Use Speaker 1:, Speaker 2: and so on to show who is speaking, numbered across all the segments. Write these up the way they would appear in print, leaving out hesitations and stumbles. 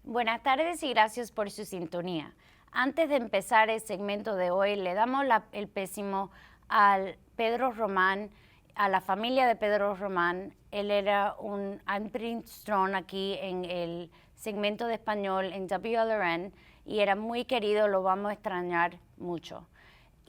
Speaker 1: Buenas tardes y gracias por su sintonía. Antes de empezar el segmento de hoy, le damos el pésimo al Pedro Román, a la familia de Pedro Román. Él era un anfitrión aquí en el segmento de español en WLRN y era muy querido, lo vamos a extrañar mucho.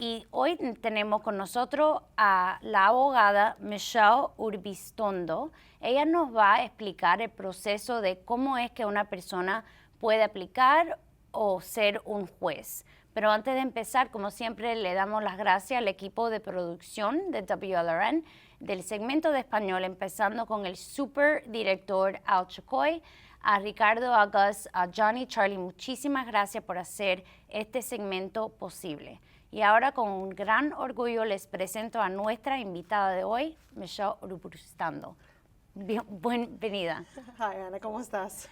Speaker 1: Y hoy tenemos con nosotros a la abogada Michelle Urbistondo. Ella nos va a explicar el proceso de cómo es que una persona puede aplicar o ser un juez. Pero antes de empezar, como siempre, le damos las gracias al equipo de producción de WLRN del segmento de español, empezando con el superdirector Al Chocoy, a Ricardo, a Gus, a Johnny, Charlie. Muchísimas gracias por hacer este segmento posible. Y ahora con un gran orgullo les presento a nuestra invitada de hoy, Michelle Urbistondo. Bienvenida.
Speaker 2: Hi, Ana, ¿cómo estás?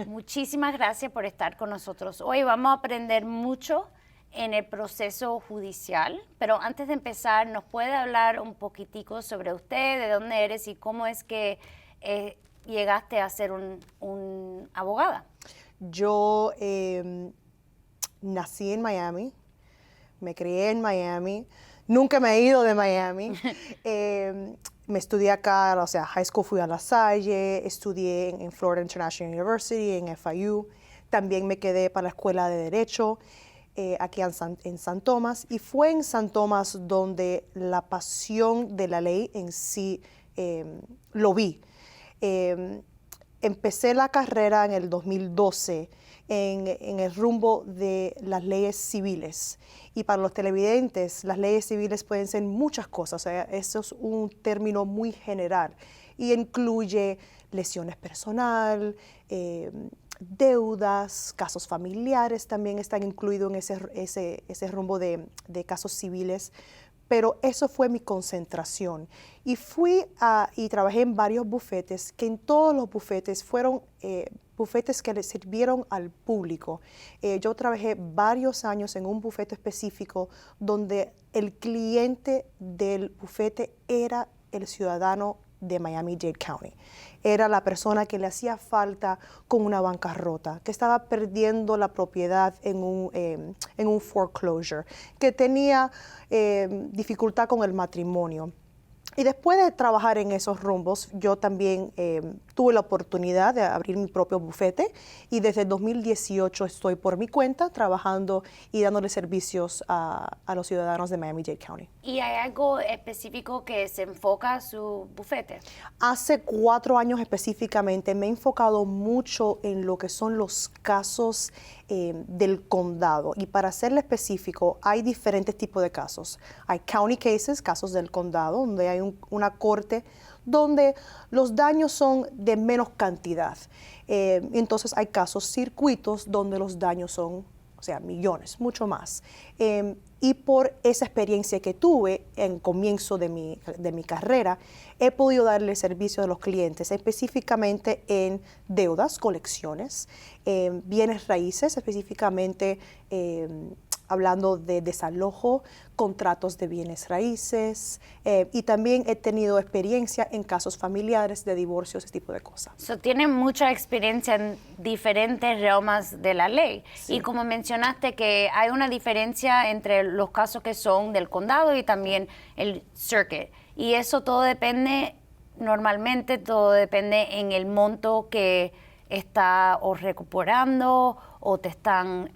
Speaker 1: Muchísimas gracias por estar con nosotros. Hoy vamos a aprender mucho en el proceso judicial, pero antes de empezar, ¿nos puede hablar un poquitico sobre usted, de dónde eres y cómo es que llegaste a ser un abogada?
Speaker 2: Yo nací en Miami, me crié en Miami, nunca me he ido de Miami. Me estudié acá, o sea, high school fui a La Salle, estudié en Florida International University, en FIU. También me quedé para la Escuela de Derecho aquí en San Tomás. Y fue en San Tomás donde la pasión de la ley en sí lo vi. Empecé la carrera en el 2012 en el rumbo de las leyes civiles. Y para los televidentes, las leyes civiles pueden ser muchas cosas. O sea, eso es un término muy general y incluye lesiones personal, deudas, casos familiares también están incluidos en ese rumbo de casos civiles. Pero eso fue mi concentración. Y y trabajé en varios bufetes, que en todos los bufetes fueron bufetes que le sirvieron al público. Yo trabajé varios años en un bufete específico donde el cliente del bufete era el ciudadano de Miami-Dade County. Era la persona que le hacía falta con una bancarrota, que estaba perdiendo la propiedad en un foreclosure, que tenía dificultad con el matrimonio. Y después de trabajar en esos rumbos, yo también tuve la oportunidad de abrir mi propio bufete y desde 2018 estoy por mi cuenta trabajando y dándole servicios a los ciudadanos de Miami-Dade County.
Speaker 1: ¿Y hay algo específico que se enfoca a su bufete?
Speaker 2: Hace 4 años específicamente me he enfocado mucho en lo que son los casos del condado. Y para serle específico, hay diferentes tipos de casos. Hay county cases, casos del condado, donde hay una corte donde los daños son de menos cantidad. Entonces hay casos circuitos donde los daños son, o sea, millones, mucho más. Y por esa experiencia que tuve en comienzo de mi carrera, he podido darle servicio a los clientes, específicamente en deudas, colecciones, bienes raíces, específicamente hablando de desalojo, contratos de bienes raíces, y también he tenido experiencia en casos familiares de divorcio, ese tipo de cosas.
Speaker 1: Tiene mucha experiencia en diferentes ramas de la ley.
Speaker 2: Sí.
Speaker 1: Y como mencionaste que hay una diferencia entre los casos que son del condado y también el circuit. Y eso todo depende, normalmente todo depende en el monto que está o recuperando o te están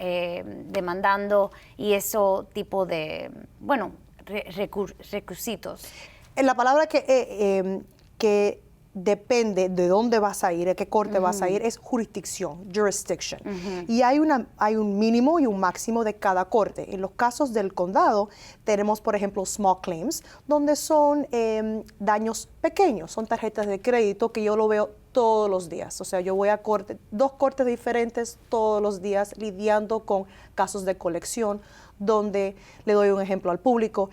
Speaker 1: demandando y eso tipo de, bueno, requisitos.
Speaker 2: La palabra que depende de dónde vas a ir, a qué corte vas a ir, es jurisdicción, jurisdiction. Y hay un mínimo y un máximo de cada corte. En los casos del condado tenemos, por ejemplo, small claims, donde son daños pequeños, son tarjetas de crédito que yo lo veo todos los días. O sea, yo voy a dos cortes diferentes todos los días lidiando con casos de colección, donde le doy un ejemplo al público.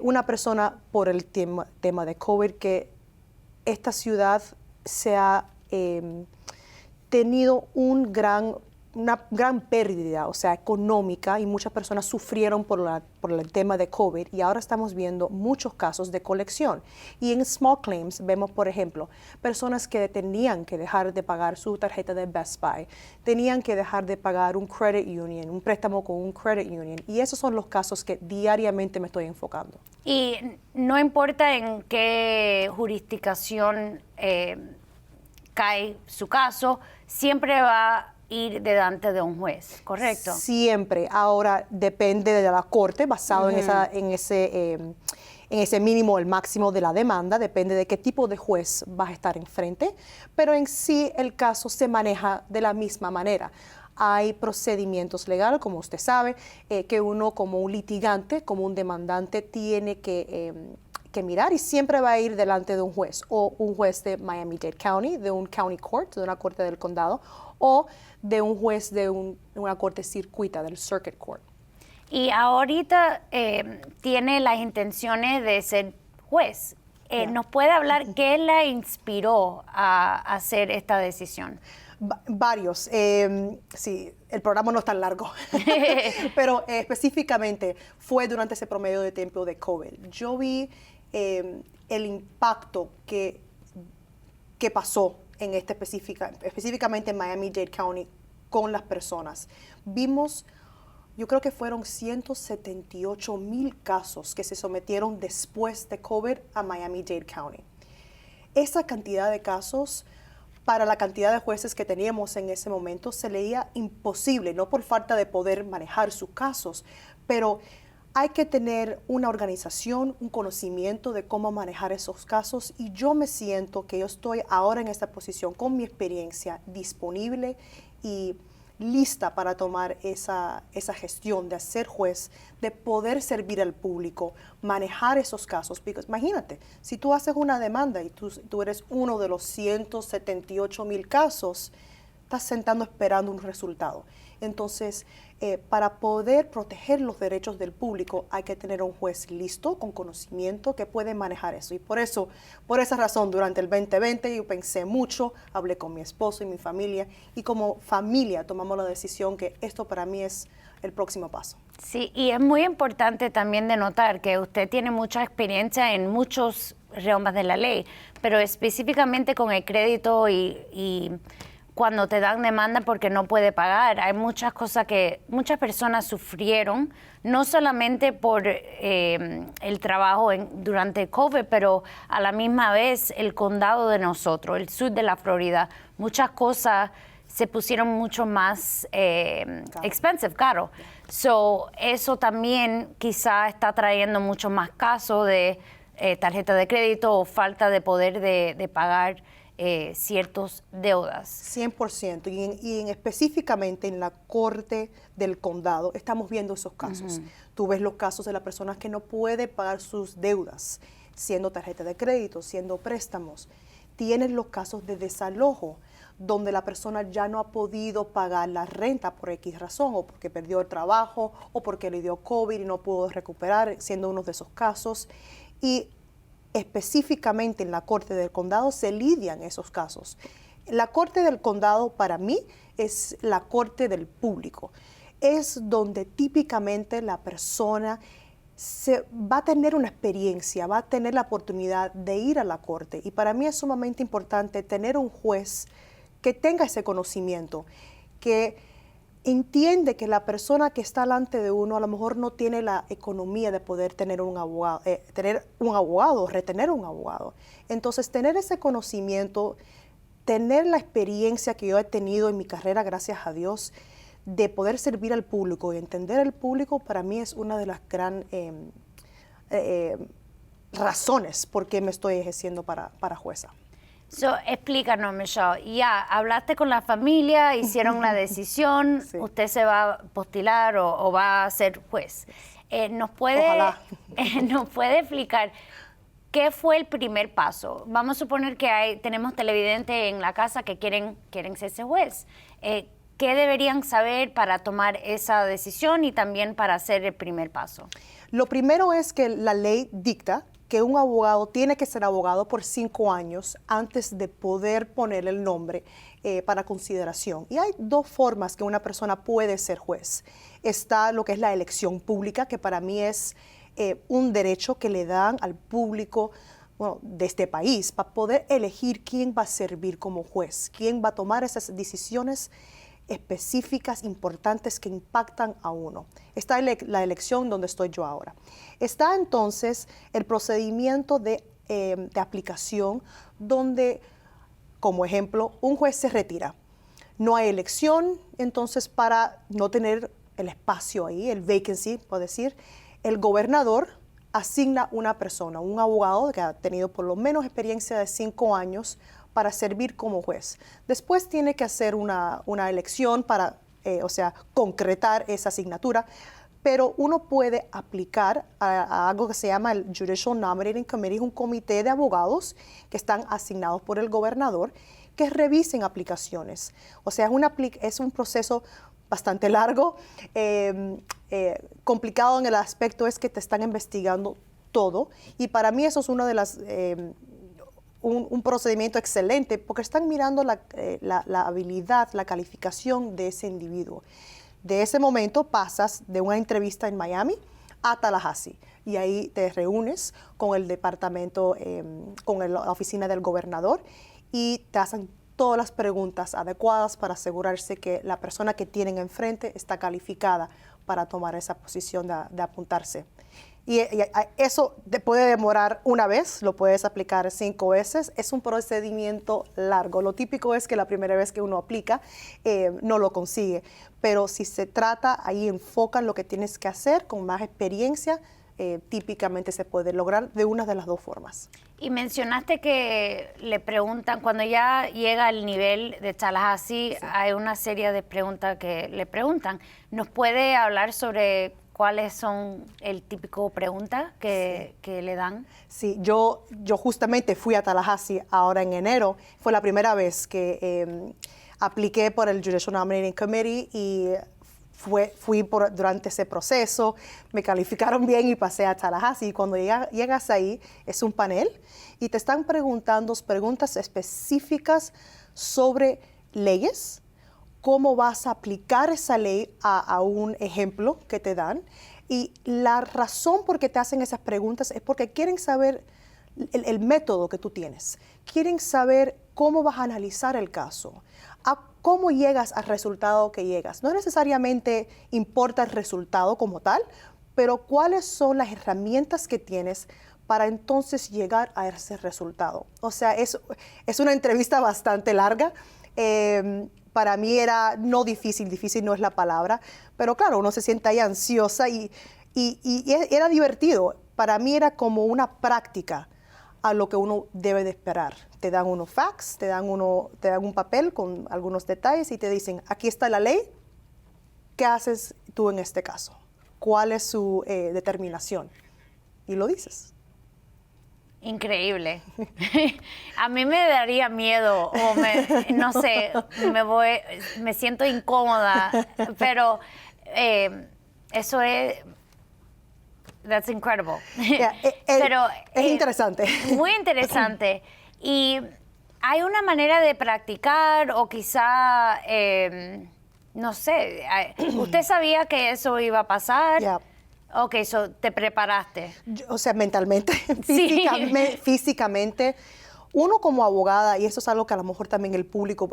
Speaker 2: Una persona por el tema de COVID, que esta ciudad se ha tenido un gran una gran pérdida, o sea, económica, y muchas personas sufrieron por el tema de COVID, y ahora estamos viendo muchos casos de colección. Y en small claims vemos, por ejemplo, personas que tenían que dejar de pagar su tarjeta de Best Buy, tenían que dejar de pagar un credit union, un préstamo con un credit union, y esos son los casos que diariamente me estoy enfocando.
Speaker 1: Y no importa en qué jurisdicción cae su caso, siempre va a ir delante de un juez, ¿correcto?
Speaker 2: Siempre. Ahora depende de la corte, basado en ese mínimo, el máximo de la demanda, depende de qué tipo de juez vas a estar enfrente, pero en sí el caso se maneja de la misma manera. Hay procedimientos legales, como usted sabe, que uno como un litigante, como un demandante, tiene que mirar, y siempre va a ir delante de un juez, o un juez de Miami-Dade County, de un county court, de una corte del condado, o de un juez de una corte circuita, del circuit court.
Speaker 1: Y ahorita tiene las intenciones de ser juez. ¿Nos puede hablar qué la inspiró a hacer esta decisión?
Speaker 2: Varios. Sí, el programa no es tan largo, pero específicamente fue durante ese promedio de tiempo de COVID. Yo vi el impacto que pasó en específicamente en Miami-Dade County con las personas. Vimos, yo creo que fueron 178,000 casos que se sometieron después de COVID a Miami-Dade County. Esa cantidad de casos, para la cantidad de jueces que teníamos en ese momento, se leía imposible, no por falta de poder manejar sus casos, pero hay que tener una organización, un conocimiento de cómo manejar esos casos, y yo me siento que yo estoy ahora en esta posición con mi experiencia disponible y lista para tomar esa gestión de ser juez, de poder servir al público, manejar esos casos. Porque imagínate, si tú haces una demanda y tú eres uno de los 178,000 casos, estás sentando esperando un resultado. Entonces, para poder proteger los derechos del público, hay que tener un juez listo, con conocimiento, que puede manejar eso. Y por esa razón, durante el 2020 yo pensé mucho, hablé con mi esposo y mi familia, y como familia tomamos la decisión que esto para mí es el próximo paso.
Speaker 1: Sí, y es muy importante también de notar que usted tiene mucha experiencia en muchos ramas de la ley, pero específicamente con el crédito y cuando te dan demanda porque no puede pagar. Hay muchas cosas que muchas personas sufrieron, no solamente por el trabajo durante COVID, pero a la misma vez el condado de nosotros, el sur de la Florida, muchas cosas se pusieron mucho más caro. So, eso también quizá está trayendo mucho más casos de tarjeta de crédito o falta de poder de pagar ciertas deudas.
Speaker 2: 100%, y específicamente en la corte del condado estamos viendo esos casos. Tú ves los casos de las personas que no pueden pagar sus deudas, siendo tarjeta de crédito, siendo préstamos. Tienes los casos de desalojo, donde la persona ya no ha podido pagar la renta por X razón, o porque perdió el trabajo, o porque le dio COVID y no pudo recuperar, siendo uno de esos casos. Y específicamente en la Corte del Condado se lidian esos casos. La Corte del Condado para mí es la corte del público. Es donde típicamente la persona va a tener una experiencia, va a tener la oportunidad de ir a la corte. Y para mí es sumamente importante tener un juez que tenga ese conocimiento, que entiende que la persona que está delante de uno a lo mejor no tiene la economía de poder tener un abogado, retener un abogado. Entonces, tener ese conocimiento, tener la experiencia que yo he tenido en mi carrera, gracias a Dios, de poder servir al público y entender al público, para mí es una de las grandes razones por qué me estoy ejerciendo para jueza.
Speaker 1: Explícanos, Michelle, ya hablaste con la familia, hicieron la decisión, sí. Usted se va a postular o va a ser juez. ¿Nos puede explicar qué fue el primer paso? Vamos a suponer que tenemos televidentes en la casa que quieren ser juez. ¿Qué deberían saber para tomar esa decisión y también para hacer el primer paso?
Speaker 2: Lo primero es que la ley dicta que un abogado tiene que ser abogado por 5 años antes de poder poner el nombre para consideración. Y hay dos formas que una persona puede ser juez. Está lo que es la elección pública, que para mí es un derecho que le dan al público, bueno, de este país, para poder elegir quién va a servir como juez, quién va a tomar esas decisiones específicas, importantes, que impactan a uno. Está la elección donde estoy yo ahora. Está entonces el procedimiento de aplicación, donde, como ejemplo, un juez se retira. No hay elección, entonces, para no tener el espacio ahí, el vacancy, puedo decir, el gobernador asigna una persona, un abogado que ha tenido por lo menos experiencia de 5 años para servir como juez. Después tiene que hacer una elección para, concretar esa asignatura, pero uno puede aplicar a algo que se llama el Judicial Nominating Committee, un comité de abogados que están asignados por el gobernador, que revisen aplicaciones. O sea, es un proceso bastante largo, complicado en el aspecto es que te están investigando todo, y para mí eso es una de las... un procedimiento excelente, porque están mirando la habilidad, la calificación de ese individuo. De ese momento pasas de una entrevista en Miami a Tallahassee, y ahí te reúnes con el departamento, con la oficina del gobernador, y te hacen todas las preguntas adecuadas para asegurarse que la persona que tienen enfrente está calificada para tomar esa posición de apuntarse. Y eso te puede demorar una vez, lo puedes aplicar 5 veces, es un procedimiento largo. Lo típico es que la primera vez que uno aplica no lo consigue, pero si se trata, ahí enfocan lo que tienes que hacer con más experiencia, típicamente se puede lograr de una de las dos formas.
Speaker 1: Y mencionaste que le preguntan, cuando ya llega al nivel de Tallahassee, sí, hay una serie de preguntas que le preguntan. ¿Nos puede hablar sobre cuáles son el típico pregunta que le dan?
Speaker 2: Sí, yo justamente fui a Tallahassee ahora en enero. Fue la primera vez que apliqué por el Judicial Nominating Committee y fui durante ese proceso, me calificaron bien y pasé a Tallahassee. Y cuando llegas ahí, es un panel y te están preguntando preguntas específicas sobre leyes, cómo vas a aplicar esa ley a un ejemplo que te dan. Y la razón por qué te hacen esas preguntas es porque quieren saber el método que tú tienes. Quieren saber cómo vas a analizar el caso, a cómo llegas al resultado que llegas. No necesariamente importa el resultado como tal, pero cuáles son las herramientas que tienes para entonces llegar a ese resultado. O sea, es una entrevista bastante larga. Para mí era no difícil no es la palabra, pero claro, uno se siente ahí ansiosa y era divertido. Para mí era como una práctica a lo que uno debe de esperar. Te dan unos facts, te dan un papel con algunos detalles y te dicen, aquí está la ley, ¿qué haces tú en este caso? ¿Cuál es su determinación? Y lo dices.
Speaker 1: Increíble. A mí me daría miedo o no sé, me siento incómoda, pero eso es, that's incredible.
Speaker 2: Yeah,
Speaker 1: pero
Speaker 2: es interesante.
Speaker 1: Muy interesante. Y hay una manera de practicar o quizá, no sé, ¿usted sabía que eso iba a pasar?
Speaker 2: Yeah.
Speaker 1: Ok, te preparaste.
Speaker 2: O sea, mentalmente,
Speaker 1: Sí.
Speaker 2: físicamente. Uno como abogada, y eso es algo que a lo mejor también el público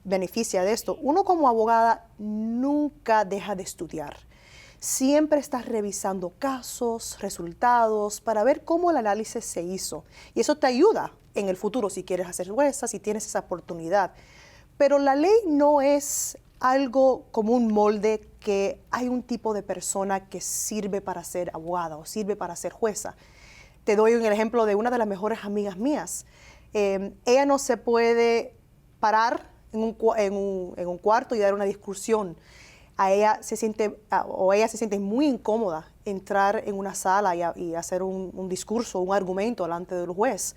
Speaker 2: beneficia de esto, uno como abogada nunca deja de estudiar. Siempre estás revisando casos, resultados, para ver cómo el análisis se hizo. Y eso te ayuda en el futuro si quieres hacer jueza, si tienes esa oportunidad. Pero la ley no es algo como un molde que hay un tipo de persona que sirve para ser abogada o sirve para ser jueza. Te doy un ejemplo de una de las mejores amigas mías. Ella no se puede parar en un cuarto y dar una discusión. Ella se siente muy incómoda entrar en una sala y hacer un discurso, un argumento delante del juez.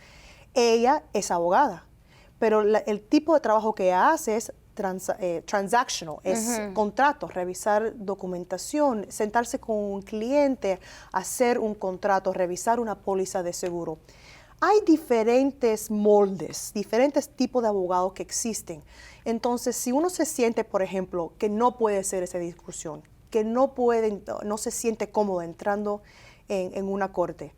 Speaker 2: Ella es abogada, pero el tipo de trabajo que ella hace es transactional, es contratos, revisar documentación, sentarse con un cliente, hacer un contrato, revisar una póliza de seguro. Hay diferentes moldes, diferentes tipos de abogados que existen. Entonces, si uno se siente, por ejemplo, que no puede hacer esa discusión, que no se siente cómodo entrando en una corte,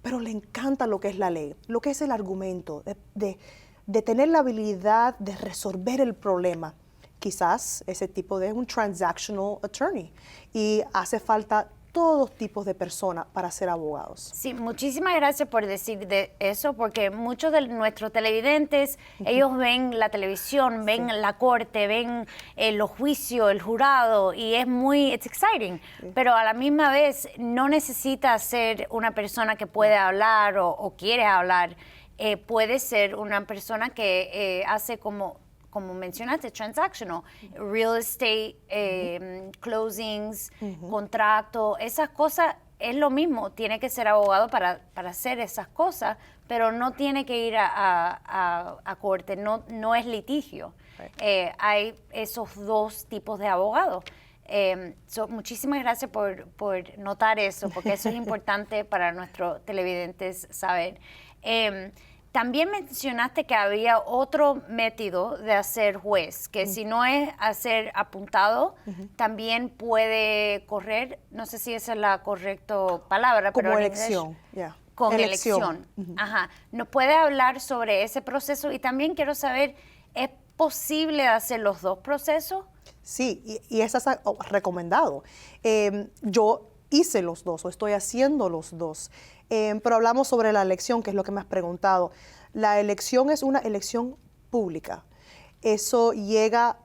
Speaker 2: pero le encanta lo que es la ley, lo que es el argumento, de tener la habilidad de resolver el problema. Quizás ese tipo de un transactional attorney, y hace falta todos tipos de personas para ser abogados.
Speaker 1: Sí, muchísimas gracias por decir de eso, porque muchos de nuestros televidentes, ellos ven la televisión, ven la corte, ven los juicios, el jurado, y es muy, it's exciting, pero a la misma vez no necesita ser una persona que puede hablar o quiere hablar, puede ser una persona que hace como mencionaste, transactional, real estate, closings, contrato, esas cosas, es lo mismo, tiene que ser abogado para hacer esas cosas, pero no tiene que ir a corte, no es litigio.
Speaker 2: Right.
Speaker 1: Hay esos dos tipos de abogados. Muchísimas gracias por notar eso, porque eso es importante para nuestros televidentes saber. También mencionaste que había otro método de hacer juez, que si no es hacer apuntado, también puede correr, no sé si esa es la correcta palabra,
Speaker 2: como
Speaker 1: pero
Speaker 2: elección,
Speaker 1: con elección. Ajá. ¿Nos puede hablar sobre ese proceso? Y también quiero saber, ¿es posible hacer los dos procesos?
Speaker 2: Sí, y eso es recomendado. Yo hice los dos, o estoy haciendo los dos. Pero hablamos sobre la elección, que es lo que me has preguntado. La elección es una elección pública. Eso llega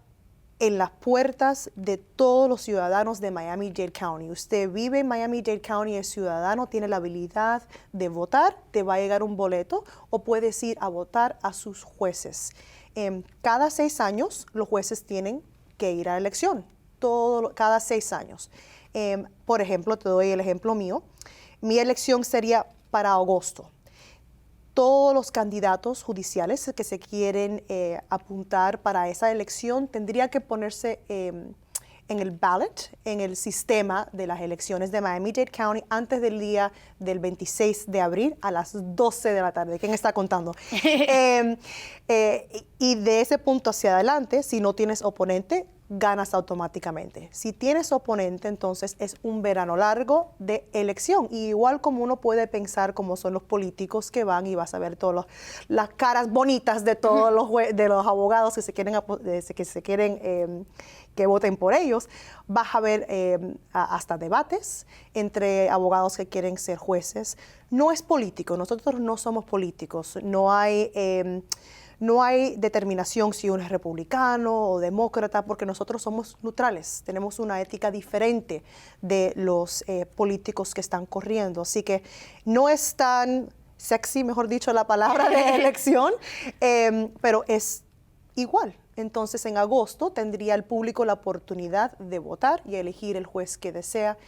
Speaker 2: en las puertas de todos los ciudadanos de Miami-Dade County. Usted vive en Miami-Dade County, es ciudadano, tiene la habilidad de votar, te va a llegar un boleto, o puedes ir a votar a sus jueces. Cada 6 años los jueces tienen que ir a elección, cada 6 años. Por ejemplo, te doy el ejemplo mío. Mi elección sería para agosto. Todos los candidatos judiciales que se quieren apuntar para esa elección tendrían que ponerse en el ballot, en el sistema de las elecciones de Miami-Dade County antes del día del 26 de abril a las 12 de la tarde. ¿Quién está contando? Y de ese punto hacia adelante, si no tienes oponente, ganas automáticamente. Si tienes oponente, entonces es un verano largo de elección. Y igual como uno puede pensar como son los políticos que van y vas a ver todas las caras bonitas de todos los abogados que se quieren que voten por ellos, vas a ver hasta debates entre abogados que quieren ser jueces. No es político, nosotros no somos políticos, no hay determinación si uno es republicano o demócrata, porque nosotros somos neutrales, tenemos una ética diferente de los políticos que están corriendo. Así que no es tan sexy, mejor dicho, la palabra de elección, pero es igual. Entonces, en agosto tendría el público la oportunidad de votar y elegir el juez que desea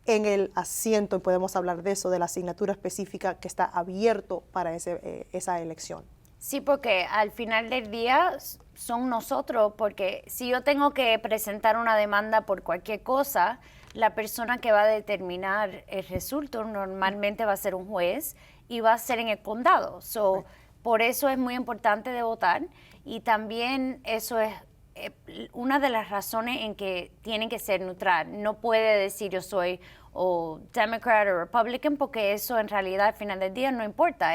Speaker 2: en el asiento, y podemos hablar de eso, de la asignatura específica que está abierto para esa elección.
Speaker 1: Sí, porque al final del día son nosotros, porque si yo tengo que presentar una demanda por cualquier cosa, la persona que va a determinar el resultado normalmente va a ser un juez y va a ser en el condado. Por eso es muy importante de votar, y también eso es una de las razones en que tienen que ser neutral. No puede decir yo soy o Democrat o Republican, porque eso en realidad al final del día no importa.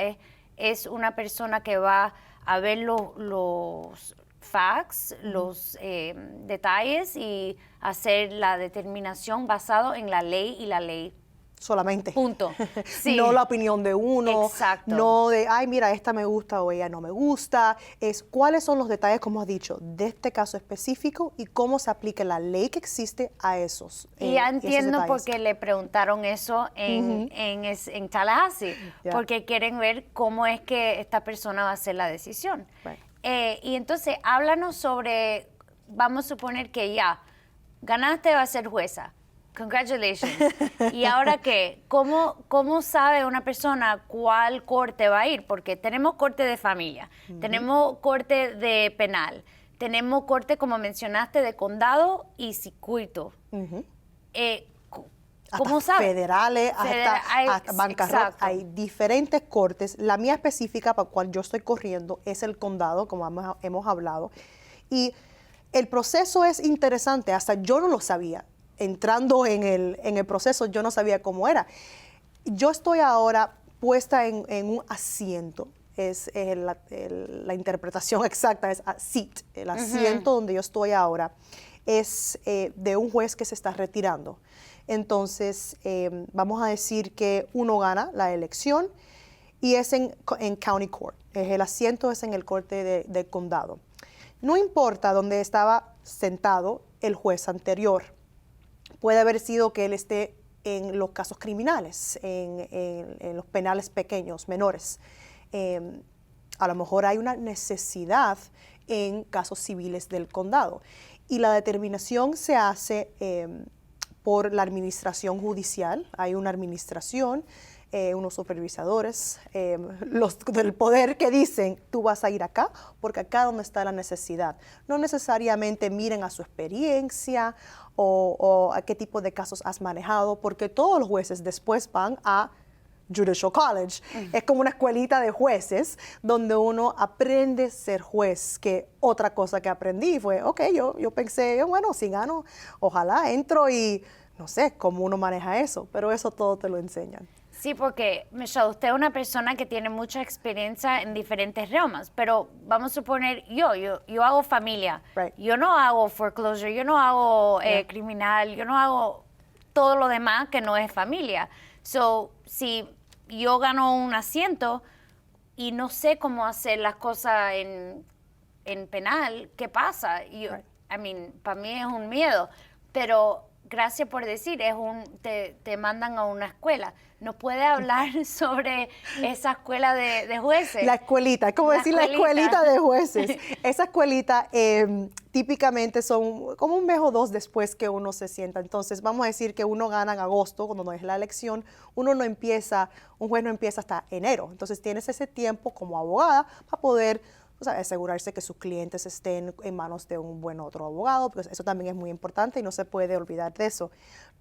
Speaker 1: Es una persona que va a ver los facts, los detalles, y hacer la determinación basado en la ley y la ley.
Speaker 2: Solamente.
Speaker 1: Punto. Sí.
Speaker 2: No la opinión de uno.
Speaker 1: Exacto.
Speaker 2: No de, ay, mira, esta me gusta o ella no me gusta. Es cuáles son los detalles, como has dicho, de este caso específico y cómo se aplica la ley que existe a esos.
Speaker 1: Y ya entiendo por qué le preguntaron eso en Tallahassee, porque quieren ver cómo es que esta persona va a hacer la decisión.
Speaker 2: Right.
Speaker 1: Y entonces, háblanos sobre, vamos a suponer que ya ganaste, va a ser jueza. Congratulations. ¿Y ahora qué? ¿Cómo sabe una persona cuál corte va a ir? Porque tenemos corte de familia, tenemos corte de penal, tenemos corte, como mencionaste, de condado y circuito. ¿Cómo
Speaker 2: hasta
Speaker 1: sabe?
Speaker 2: federales, hasta bancarrota.
Speaker 1: Exacto.
Speaker 2: Hay diferentes cortes. La mía específica, para la cual yo estoy corriendo, es el condado, como hemos hablado. Y el proceso es interesante, hasta yo no lo sabía. Entrando en el proceso, yo no sabía cómo era. Yo estoy ahora puesta en un asiento. Es la interpretación exacta, es a seat. El asiento donde yo estoy ahora es de un juez que se está retirando. Entonces, vamos a decir que uno gana la elección y es en County Court. El asiento es en el corte del condado. No importa dónde estaba sentado el juez anterior. Puede haber sido que él esté en los casos criminales, en los penales pequeños, menores. A lo mejor hay una necesidad en casos civiles del condado. Y la determinación se hace por la administración judicial. Hay una administración, unos supervisadores, los del poder que dicen, tú vas a ir acá, porque acá es donde está la necesidad. No necesariamente miren a su experiencia o a qué tipo de casos has manejado, porque todos los jueces después van a Judicial College. Es como una escuelita de jueces donde uno aprende a ser juez, que otra cosa que aprendí fue, ok, yo pensé, bueno, si gano, ojalá entro y no sé cómo uno maneja eso, pero eso todo te lo enseñan.
Speaker 1: Sí, porque, Michelle, usted es una persona que tiene mucha experiencia en diferentes ramas, pero vamos a suponer, yo hago familia,
Speaker 2: Right.
Speaker 1: yo no hago foreclosure, yo no hago criminal, yo no hago todo lo demás que no es familia. So, si yo gano un asiento y no sé cómo hacer las cosas en penal, ¿qué pasa?
Speaker 2: Right.
Speaker 1: Para mí es un miedo, pero gracias por decir, te mandan a una escuela. ¿Nos puede hablar sobre esa escuela de jueces?
Speaker 2: La escuelita, es como decir la escuelita de jueces. Esa escuelita típicamente son como un mes o dos después que uno se sienta. Entonces, vamos a decir que uno gana en agosto, cuando no es la elección, un juez no empieza hasta enero. Entonces, tienes ese tiempo como abogada para poder asegurarse que sus clientes estén en manos de un buen otro abogado, porque eso también es muy importante y no se puede olvidar de eso.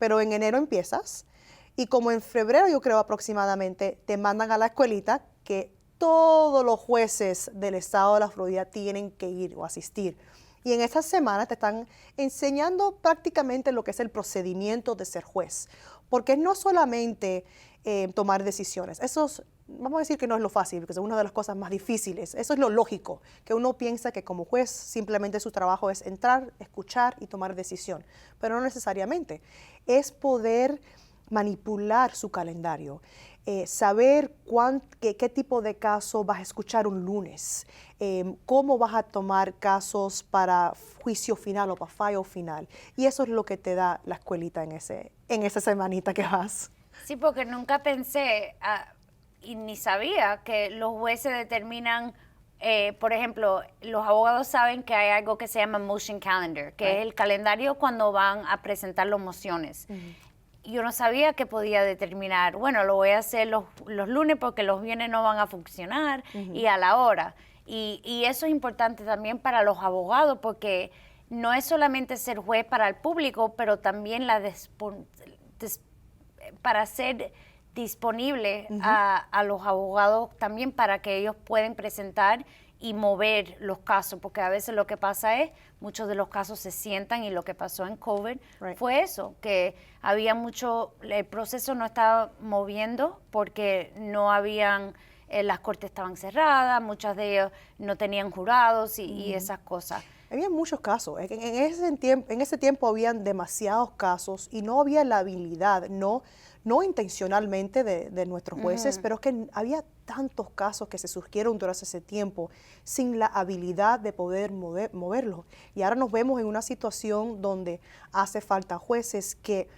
Speaker 2: Pero en enero empiezas y como en febrero, yo creo aproximadamente, te mandan a la escuelita que todos los jueces del estado de la Florida tienen que ir o asistir. Y en esta semana te están enseñando prácticamente lo que es el procedimiento de ser juez, porque no solamente tomar decisiones, vamos a decir que no es lo fácil, porque es una de las cosas más difíciles. Eso es lo lógico, que uno piensa que como juez simplemente su trabajo es entrar, escuchar y tomar decisión, pero no necesariamente. Es poder manipular su calendario, saber qué tipo de caso vas a escuchar un lunes, cómo vas a tomar casos para juicio final o para fallo final. Y eso es lo que te da la escuelita en esa semanita que vas.
Speaker 1: Sí, porque nunca pensé y ni sabía que los jueces determinan, por ejemplo, los abogados saben que hay algo que se llama motion calendar, que es el calendario cuando van a presentar las mociones. Yo no sabía que podía determinar, bueno, lo voy a hacer los lunes porque los viernes no van a funcionar y a la hora. Y eso es importante también para los abogados porque no es solamente ser juez para el público, pero también para ser disponible a los abogados también para que ellos puedan presentar y mover los casos, porque a veces lo que pasa es, muchos de los casos se sientan y lo que pasó en COVID fue eso, que había el proceso no estaba moviendo porque no habían, las cortes estaban cerradas, muchas de ellos no tenían jurados y esas cosas.
Speaker 2: Había muchos casos, en ese tiempo habían demasiados casos y no había la habilidad, no intencionalmente de nuestros jueces, pero es que había tantos casos que se surgieron durante ese tiempo sin la habilidad de poder moverlos. Y ahora nos vemos en una situación donde hace falta jueces que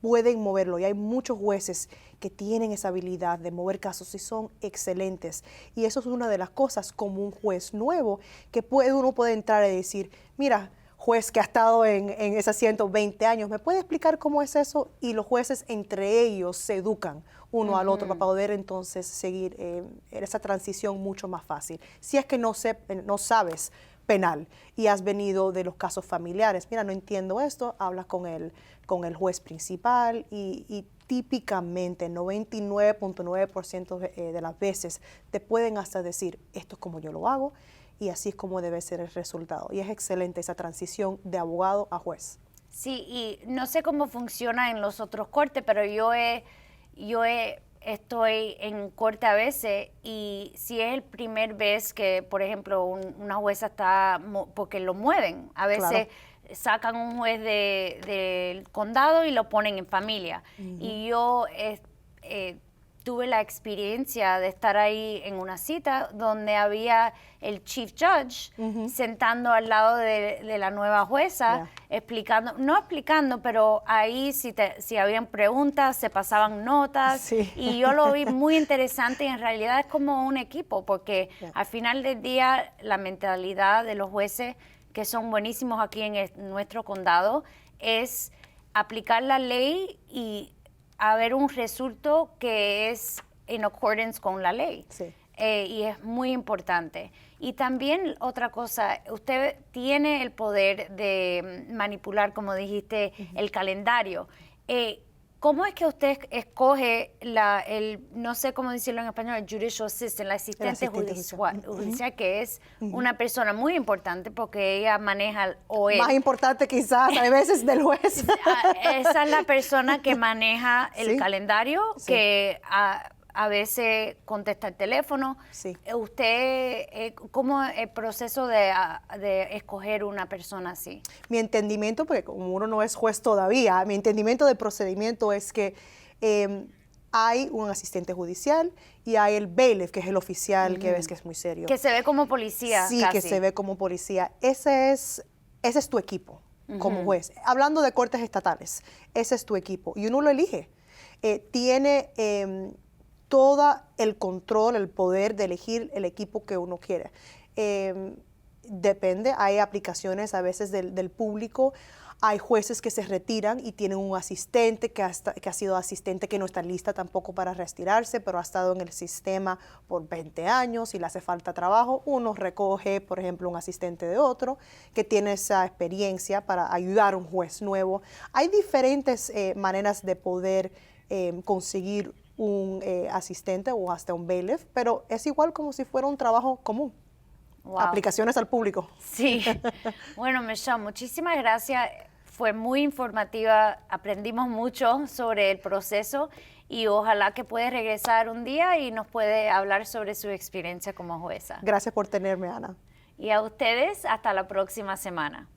Speaker 2: pueden moverlo y hay muchos jueces que tienen esa habilidad de mover casos y son excelentes. Y eso es una de las cosas como un juez nuevo que uno puede entrar y decir, mira, juez que ha estado en ese asiento 20 años, ¿me puede explicar cómo es eso? Y los jueces entre ellos se educan uno al otro para poder entonces seguir esa transición mucho más fácil. Si es que no sabes penal y has venido de los casos familiares. Mira, no entiendo esto, hablas con el juez principal y típicamente 99.9% de las veces te pueden hasta decir, esto es como yo lo hago y así es como debe ser el resultado. Y es excelente esa transición de abogado a juez.
Speaker 1: Sí, y no sé cómo funciona en los otros cortes, pero estoy en corte a veces y si es el primer vez que, por ejemplo, una jueza está, porque lo mueven, a veces sacan un juez del condado y lo ponen en familia. Y yo tuve la experiencia de estar ahí en una cita donde había el chief judge sentando al lado de la nueva jueza, no explicando, pero ahí si habían preguntas, se pasaban notas, y yo lo vi muy interesante y en realidad es como un equipo, porque al final del día la mentalidad de los jueces, que son buenísimos aquí en nuestro condado, es aplicar la ley y haber un resultado que es en accordance con la ley. Y es muy importante. Y también otra cosa, usted tiene el poder de manipular, como dijiste, el calendario. ¿Cómo es que usted escoge no sé cómo decirlo en español, el judicial assistant, la asistente judicial, que es una persona muy importante porque ella maneja
Speaker 2: Más importante quizás a veces del juez.
Speaker 1: Esa es la persona que maneja el calendario, que a veces contesta el teléfono. Usted, ¿cómo es el proceso de escoger una persona así?
Speaker 2: Mi entendimiento, porque como uno no es juez todavía, mi entendimiento del procedimiento es que hay un asistente judicial y hay el bailiff, que es el oficial, que ves que es muy serio.
Speaker 1: Que se ve como policía.
Speaker 2: Sí, casi. Que se ve como policía. Ese es tu equipo como juez. Hablando de cortes estatales, ese es tu equipo y uno lo elige. Tiene todo el control, el poder de elegir el equipo que uno quiere. Depende, hay aplicaciones a veces del público, hay jueces que se retiran y tienen un asistente que ha sido asistente, que no está lista tampoco para retirarse, pero ha estado en el sistema por 20 años y le hace falta trabajo. Uno recoge, por ejemplo, un asistente de otro que tiene esa experiencia para ayudar a un juez nuevo. Hay diferentes maneras de poder conseguir un asistente o hasta un bailiff, pero es igual como si fuera un trabajo común. Aplicaciones al público.
Speaker 1: Sí. Bueno, Michelle, muchísimas gracias. Fue muy informativa, aprendimos mucho sobre el proceso y ojalá que pueda regresar un día y nos puede hablar sobre su experiencia como jueza.
Speaker 2: Gracias por tenerme, Ana.
Speaker 1: Y a ustedes, hasta la próxima semana.